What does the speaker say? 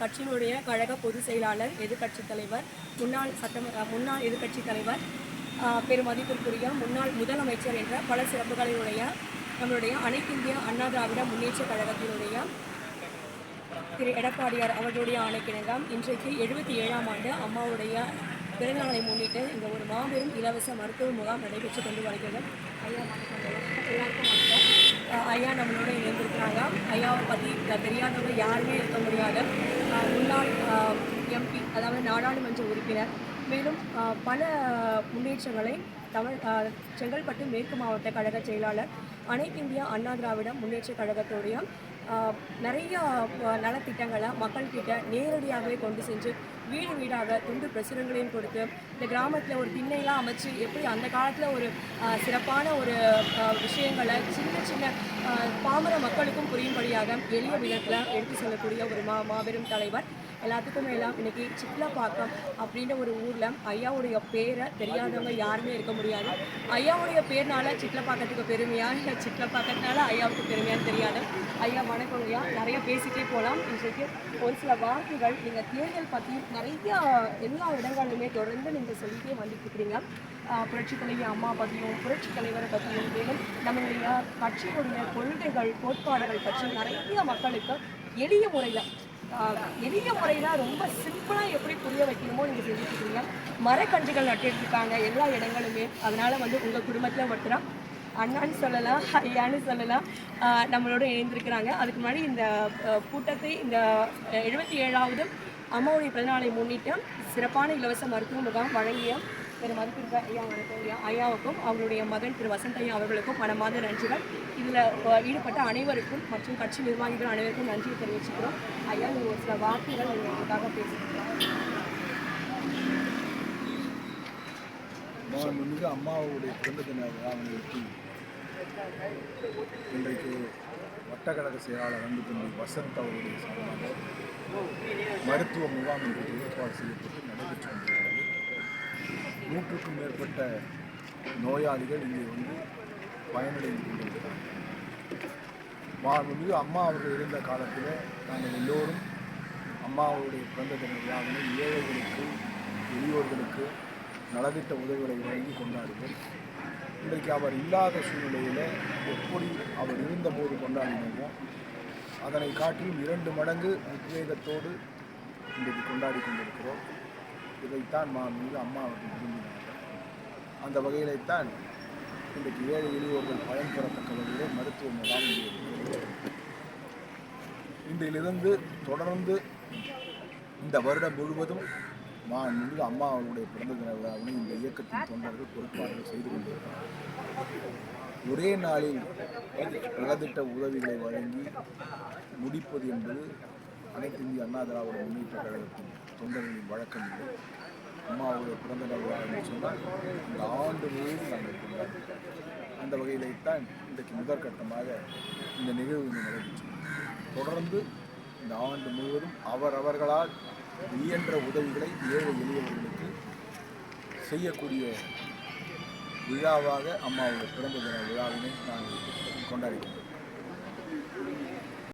கட்சியினுடைய கழக பொதுச் செயலாளர், எதிர்க்கட்சித் தலைவர், முன்னாள் எதிர்க்கட்சித் தலைவர், பெருமதிப்பிற்குரிய முன்னாள் முதலமைச்சர் என்ற பல சிறப்புகளினுடைய நம்மளுடைய அனைத்திந்திய அண்ணா திராவிட முன்னேற்ற கழகத்தினுடைய திரு எடப்பாடியார் அவர்களுடைய ஆணைக்கிணங்க இன்றைக்கு 77ஆம் ஆண்டு அம்மாவுடைய பிறந்தநாளை முன்னிட்டு இந்த ஒரு மாபெரும் இலவச மருத்துவ முகாம் நடைபெற்று கொண்டு வருகிறது. ஐயா எல்லாருக்கும் ஐயா நம்மளோட இணைந்திருக்கிறாங்க. ஐயாவை பற்றி தெரியாதவங்க யாருமே இருக்க முடியாது. முன்னாள் எம்பி, அதாவது நாடாளுமன்ற உறுப்பினர், மேலும் பல முன்னேற்றங்களை செங்கல்பட்டு மேற்கு மாவட்ட கழக செயலாளர், அனைத்திந்திய அண்ணா திராவிட முன்னேற்ற கழகத்துடைய நிறைய நலத்திட்டங்களை மக்கள்கிட்ட நேரடியாகவே கொண்டு சென்று வீடு வீடாக துண்டு பிரசுரங்களையும் கொடுத்து இந்த கிராமத்தில் ஒரு திண்ணைலாம் அமைச்சு எப்படி அந்த காலத்தில் ஒரு சிறப்பான ஒரு விஷயங்களை சின்ன சின்ன பாமர மக்களுக்கும் புரியும்படியாக எளிய விதத்தில் எடுத்து சொல்லக்கூடிய ஒரு மாபெரும் தலைவர். எல்லாத்துக்கும் எல்லாம் இன்றைக்கி சிட்லப்பாக்கம் அப்படின்ற ஒரு ஊரில் ஐயாவுடைய பேரை தெரியாதவங்க யாருமே இருக்க முடியாது. ஐயாவுடைய பேர்னால சிட்லப்பாக்கத்துக்கு பெருமையா, இல்லை சிட்லப்பாக்கத்தினால ஐயாவுக்கு பெருமையான்னு தெரியாது. ஐயா வணக்கம் ஐயா. நிறைய பேசிகிட்டே போகலாம். இன்றைக்கு ஒரு சில வார்த்தைகள் நீங்கள் தேர்தல் பற்றி நிறைய எல்லா இடங்களிலுமே தொடர்ந்து நீங்கள் சொல்லிகிட்டே வந்துட்டு இருக்கிறீங்க. புரட்சித் தலைவி அம்மா பற்றியும் புரட்சித் தலைவரை பற்றியும் மேலும் நம்மளுடைய கட்சியினுடைய கொள்கைகள் கோட்பாடுகள் பற்றி நிறைய மக்களுக்கு எளிய முறையில் ரொம்ப சிம்பிளாக எப்படி புரிய வைக்கணுமோ நீங்கள் செஞ்சுருக்கீங்க. மரக்கன்றுகள் நட்டுருக்காங்க எல்லா இடங்களுமே. அதனால் உங்கள் குடும்பத்தில் ஒருத்தராக அண்ணான்னு சொல்லலாம், ஐயான்னு சொல்லலாம், நம்மளோட இணைந்திருக்கிறாங்க. அதுக்கு முன்னாடி இந்த கூட்டத்தை இந்த 77ஆவது அம்மாவுடைய பிறந்தநாளை முன்னிட்டு சிறப்பான இலவச மருத்துவ முகாம் வழங்கிய திரு மதிப்பிற்க ஐயா வணக்கம் ஐயா. ஐயாவுக்கும் அவங்களுடைய மகன் திரு வசந்த் ஐயா அவர்களுக்கும் மனமார்ந்த நன்றிகள். இதில் ஈடுபட்ட அனைவருக்கும் மற்றும் கட்சி நிர்வாகிகள் அனைவருக்கும் நன்றியை தெரிவிச்சுக்கிறோம். ஐயா, நீங்கள் ஒரு சில வார்த்தைகள் எங்களுக்காக பேசிக்கிறோம். அம்மாவுடைய பிறந்த தின விழாவிற்கு இன்றைக்கு வட்டக்கழக செயலாளர் தம்பி வசந்த் அவருடைய சார்பாக மருத்துவ முகாம் இன்றைக்கு ஏற்பாடு செய்யப்பட்டு நடைபெற்று கொண்டிருக்கிறது. 100க்கும் மேற்பட்ட நோயாளிகள் இங்கே பயனடைந்து கொண்டிருக்கிறார்கள். மாண்புமிகு அம்மா அவர்கள் இருந்த காலத்தில் நாங்கள் எல்லோரும் அம்மாவுடைய பிறந்த தின விழாவினை ஏழைகளுக்கு, எளியோர்களுக்கு நலத்திட்ட உதவிகளை வழங்கி கொண்டாடுவோம். இன்றைக்கு அவர் இல்லாத சூழ்நிலையில் எப்படி அவர் இருந்தபோது கொண்டாடினோமோ அதனை காட்டிலும் 2 மடங்கு உத்வேகத்தோடு இன்றைக்கு கொண்டாடி கொண்டிருக்கிறோம். இதைத்தான் மீது அம்மா அவர்கள் விரும்பினார்கள். அந்த வகையில்தான் இன்றைக்கு ஏழை எளியோர்கள் பயன்பெறத்தக்க வகையில் மருத்துவ முகாம் இன்றிலிருந்து தொடர்ந்து இந்த வருடம் முழுவதும் மீது அம்மா அவர்களுடைய பிறந்த தின விழாவினை இந்த இயக்கத்தின் தொண்டர்கள் பொறுப்பாளர்கள் செய்து கொண்டிருக்கிறார்கள். ஒரே நாளில் நலத்திட்ட உதவிகளை வழங்கி முடிப்பது என்பது அனைத்து இந்திய அண்ணா திராவிட முன்னேற்ற கழகத்தின் தொண்டர்களின் வழக்கம் இல்லை. அம்மாவுடைய பிறந்த நாள் விழா என்று சொன்னால் இந்த ஆண்டு முழுவதும் நாங்கள் கொண்டாடுகிறோம். அந்த வகையில்தான் இன்றைக்கு முதற்கட்டமாக இந்த நிகழ்வு நடைபெற்றது. தொடர்ந்து இந்த ஆண்டு முழுவதும் அவர்களால் இயன்ற உதவிகளை ஏழை எளியவர்களுக்கு செய்யக்கூடிய விழாவாக அம்மாவுடைய பிறந்த தின விழாவினை நாங்கள் கொண்டாடுகிறோம்.